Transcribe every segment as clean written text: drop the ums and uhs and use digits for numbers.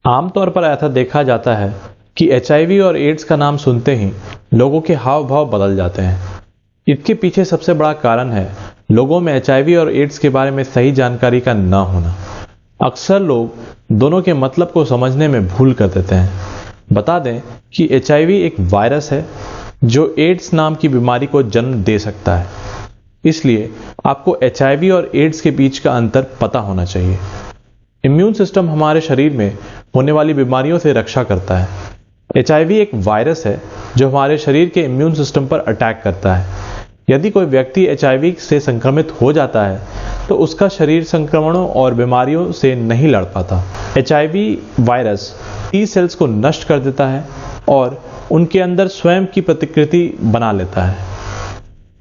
आमतौर पर ऐसा देखा जाता है कि एचआईवी और एड्स का नाम सुनते ही लोगों के हाव भाव बदल जाते हैं। इसके पीछे सबसे बड़ा कारण है लोगों में एचआईवी और एड्स के बारे में सही जानकारी का न होना। अक्सर लोग दोनों के मतलब को समझने में भूल कर देते हैं। बता दें कि एचआईवी एक वायरस है जो एड्स नाम की बीमारी को जन्म दे सकता है। इसलिए आपको एचआईवी और एड्स के बीच का अंतर पता होना चाहिए। इम्यून सिस्टम हमारे शरीर में होने वाली बीमारियों से रक्षा करता है। एचआईवी एक वायरस है जो हमारे शरीर के इम्यून सिस्टम पर अटैक करता है। यदि कोई व्यक्ति एचआईवी से संक्रमित हो जाता है तो उसका शरीर संक्रमणों और बीमारियों से नहीं लड़ पाता। एचआईवी वायरस टी सेल्स को नष्ट कर देता है और उनके अंदर स्वयं की प्रतिकृति बना लेता है।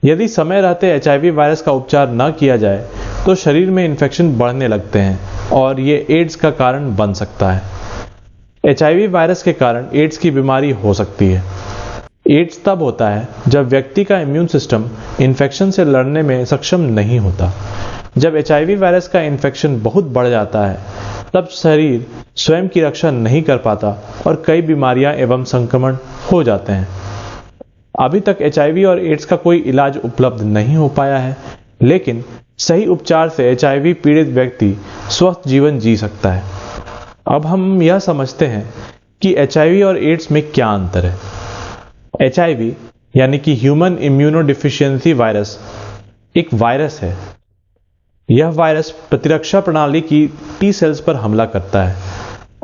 यदि समय रहते एचआईवी वायरस का उपचार न किया जाए तो शरीर में इन्फेक्शन बढ़ने लगते हैं और ये एड्स का कारण बन सकता है। एचआईवी वायरस के कारण एड्स की बीमारी हो सकती है। एड्स तब होता है जब व्यक्ति का इम्यून सिस्टम इन्फेक्शन से लड़ने में सक्षम नहीं होता। जब एचआईवी वायरस का इन्फेक्शन बहुत बढ़ जाता है तब शरीर स्वयं की रक्षा नहीं कर पाता और कई बीमारियां एवं संक्रमण हो जाते हैं। अभी तक एचआईवी और एड्स का कोई इलाज उपलब्ध नहीं हो पाया है, लेकिन सही उपचार से एचआईवी पीड़ित व्यक्ति स्वस्थ जीवन जी सकता है। अब हम यह समझते हैं कि एचआईवी और एड्स में क्या अंतर है। एचआईवी यानी कि ह्यूमन इम्यूनोडिफिशियेंसी वायरस एक वायरस है। यह वायरस प्रतिरक्षा प्रणाली की टी सेल्स पर हमला करता है।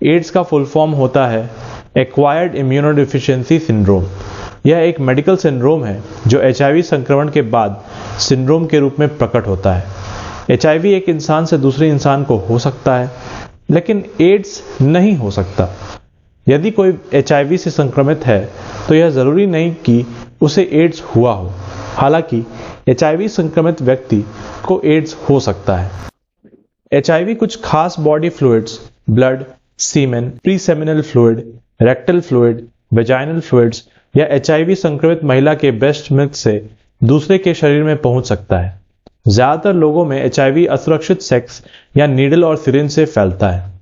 एड्स का फुल फॉर्म होता है एक्वायर्ड इम्यूनोडिफिशियेंसी सिंड्रोम। यह एक मेडिकल सिंड्रोम है जो एचआईवी संक्रमण के बाद सिंड्रोम के रूप में प्रकट होता है। एचआईवी एक इंसान से दूसरे इंसान को हो सकता है, लेकिन एड्स नहीं हो सकता। यदि कोई एचआईवी से संक्रमित है तो यह जरूरी नहीं कि उसे एड्स हुआ हो। हालांकि एचआईवी संक्रमित व्यक्ति को एड्स हो सकता है। एचआईवी कुछ खास body fluids, blood, semen, preseminal fluid, rectal fluid, vaginal fluids या एचआईवी संक्रमित महिला के ब्रेस्ट मिल्क से दूसरे के शरीर में पहुंच सकता है। ज्यादातर लोगों में एचआईवी असुरक्षित सेक्स या नीडल और सिरिंज से फैलता है।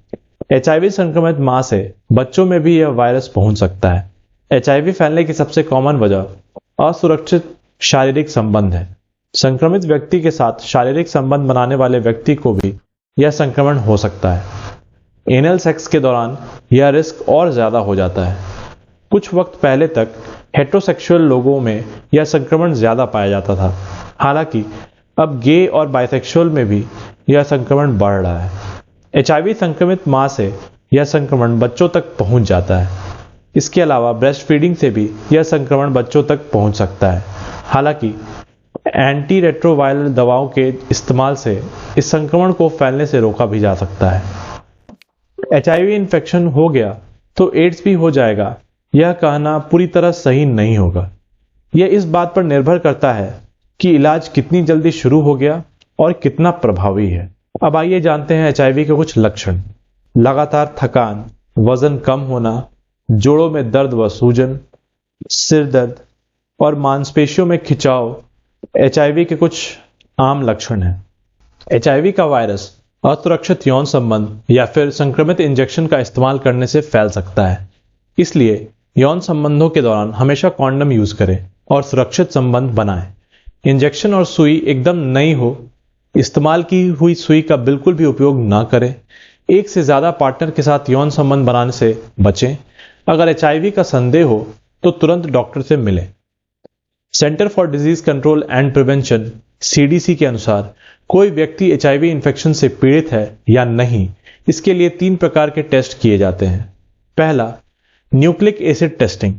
एचआईवी संक्रमित मां से बच्चों में भी यह वायरस पहुंच सकता है। एचआईवी फैलने की सबसे कॉमन वजह असुरक्षित शारीरिक संबंध है। संक्रमित व्यक्ति के साथ शारीरिक संबंध बनाने वाले व्यक्ति को भी यह संक्रमण हो सकता है। एनल सेक्स के दौरान यह रिस्क और ज्यादा हो जाता है। कुछ वक्त पहले तक हेटेरोसेक्सुअल लोगों में यह संक्रमण ज्यादा पाया जाता था। हालांकि अब गे और बाइसेक्सुअल में भी यह संक्रमण बढ़ रहा है। एचआईवी संक्रमित मां से यह संक्रमण बच्चों तक पहुंच जाता है। इसके अलावा ब्रेस्ट फीडिंग से भी यह संक्रमण बच्चों तक पहुंच सकता है। हालांकि एंटी रेट्रोवायरल दवाओं के इस्तेमाल से इस संक्रमण को फैलने से रोका भी जा सकता है। एचआईवी इन्फेक्शन हो गया तो एड्स भी हो जाएगा, यह कहना पूरी तरह सही नहीं होगा। यह इस बात पर निर्भर करता है कि इलाज कितनी जल्दी शुरू हो गया और कितना प्रभावी है। अब आइए जानते हैं एचआईवी के कुछ लक्षण। लगातार थकान, वजन कम होना, जोड़ों में दर्द व सूजन, सिर दर्द और मांसपेशियों में खिंचाव एचआईवी के कुछ आम लक्षण हैं। एचआईवी का वायरस असुरक्षित यौन संबंध या फिर संक्रमित इंजेक्शन का इस्तेमाल करने से फैल सकता है। इसलिए यौन संबंधों के दौरान हमेशा कॉन्डम यूज करें और सुरक्षित संबंध बनाएं। इंजेक्शन और सुई एकदम नई हो, इस्तेमाल की हुई सुई का बिल्कुल भी उपयोग ना करें। एक से ज्यादा पार्टनर के साथ यौन संबंध बनाने से बचें। अगर एचआईवी का संदेह हो तो तुरंत डॉक्टर से मिलें। Centre for disease control and prevention CDC के अनुसार कोई व्यक्ति एचआईवी इन्फेक्शन से पीड़ित है या नहीं, इसके लिए 3 प्रकार के टेस्ट किए जाते हैं। पहला, न्यूक्लिक एसिड टेस्टिंग।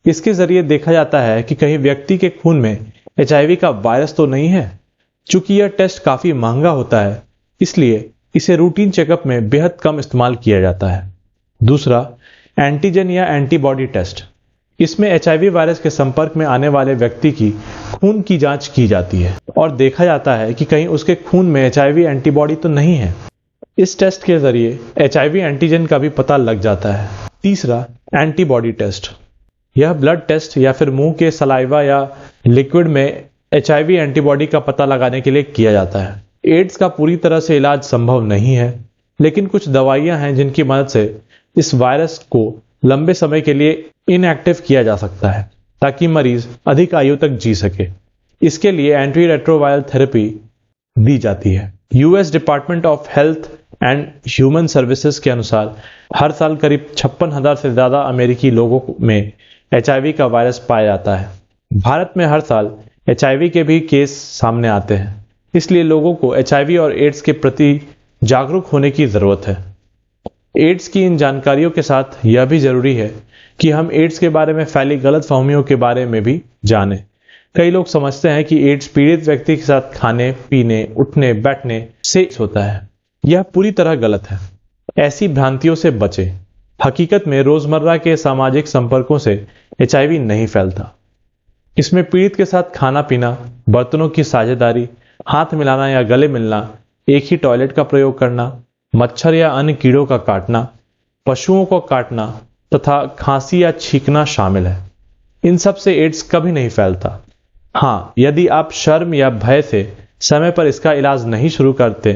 इसके जरिए देखा जाता है कि कहीं व्यक्ति के खून में एचआईवी का वायरस तो नहीं है। चूंकि यह टेस्ट काफी महंगा होता है, इसलिए इसे रूटीन चेकअप में बेहद कम इस्तेमाल किया जाता है। दूसरा, एंटीजन या एंटीबॉडी टेस्ट। इसमें एचआईवी वायरस के संपर्क में आने वाले व्यक्ति की खून की जांच की जाती है और देखा जाता है कि कहीं उसके खून में एचआईवी एंटीबॉडी तो नहीं है। इस टेस्ट के जरिए एचआईवी एंटीजन का भी पता लग जाता है। तीसरा, एंटीबॉडी टेस्ट। यह ब्लड टेस्ट या फिर मुंह के सलाइवा या लिक्विड में एचआईवी एंटीबॉडी का पता लगाने के लिए किया जाता है। एड्स का पूरी तरह से इलाज संभव नहीं है, लेकिन कुछ दवाइयां हैं जिनकी मदद से इस वायरस को लंबे समय के लिए इनएक्टिव किया जा सकता है ताकि मरीज अधिक आयु तक जी सके। इसके लिए एंटी रेट्रोवायरल थेरेपी दी जाती है। US department of health and human services के अनुसार हर साल करीब 56,000 से ज्यादा अमेरिकी लोगों में एचआईवी का वायरस पाया जाता है। भारत में हर साल एचआईवी के भी केस सामने आते हैं, इसलिए लोगों को एचआईवी और एड्स के प्रति जागरूक होने की जरूरत है। एड्स की इन जानकारियों के साथ यह भी जरूरी है कि हम एड्स के बारे में फैली गलतफहमियों के बारे में भी जानें। कई लोग समझते हैं कि एड्स पीड़ित व्यक्ति के साथ खाने, पीने, उठने, बैठने से होता है। यह पूरी तरह गलत है। ऐसी भ्रांतियों से बचें। हकीकत में रोजमर्रा के सामाजिक संपर्कों से एचआईवी नहीं फैलता। इसमें पीड़ित के साथ खाना पीना, बर्तनों की साझेदारी, हाथ मिलाना या गले मिलना, एक ही टॉयलेट का प्रयोग करना, मच्छर या अन्य कीड़ों का काटना, पशुओं को काटना तथा खांसी या छींकना शामिल है। इन सब से एड्स कभी नहीं फैलता। हाँ, यदि आप शर्म या भय से समय पर इसका इलाज नहीं शुरू करते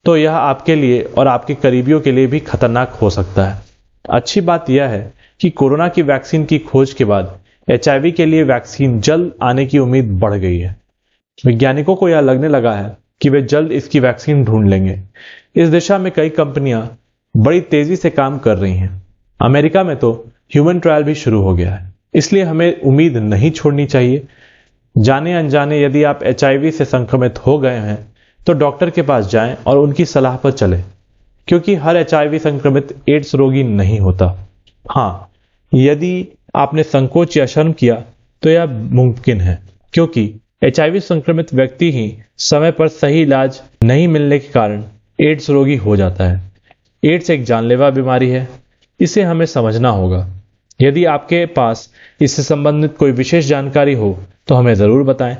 तो यह आपके लिए और आपके करीबियों के लिए भी खतरनाक हो सकता है। अच्छी बात यह है कि कोरोना की वैक्सीन की खोज के बाद एचआईवी के लिए वैक्सीन जल्द आने की उम्मीद बढ़ गई है। वैज्ञानिकों को यह लगने लगा है कि वे जल्द इसकी वैक्सीन ढूंढ लेंगे। इस दिशा में कई कंपनियां बड़ी तेजी से काम कर रही हैं। अमेरिका में तो ह्यूमन ट्रायल भी शुरू हो गया है। इसलिए हमें उम्मीद नहीं छोड़नी चाहिए। जाने अनजाने यदि आप एचआईवी से संक्रमित हो गए हैं तो डॉक्टर के पास जाएं और उनकी सलाह पर चलें, क्योंकि हर एचआईवी संक्रमित एड्स रोगी नहीं होता। हाँ, यदि आपने संकोच या शर्म किया तो यह मुमकिन है, क्योंकि एचआईवी संक्रमित व्यक्ति ही समय पर सही इलाज नहीं मिलने के कारण एड्स रोगी हो जाता है। एड्स एक जानलेवा बीमारी है, इसे हमें समझना होगा। यदि आपके पास इससे संबंधित कोई विशेष जानकारी हो तो हमें जरूर बताएं।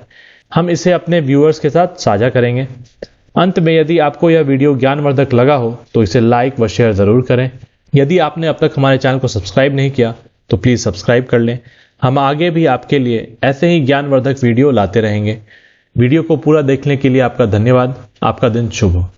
हम इसे अपने व्यूअर्स के साथ साझा करेंगे। अंत में यदि आपको यह वीडियो ज्ञानवर्धक लगा हो तो इसे लाइक व शेयर जरूर करें। यदि आपने अब तक हमारे चैनल को सब्सक्राइब नहीं किया तो प्लीज सब्सक्राइब कर लें। हम आगे भी आपके लिए ऐसे ही ज्ञानवर्धक वीडियो लाते रहेंगे। वीडियो को पूरा देखने के लिए आपका धन्यवाद। आपका दिन शुभ हो।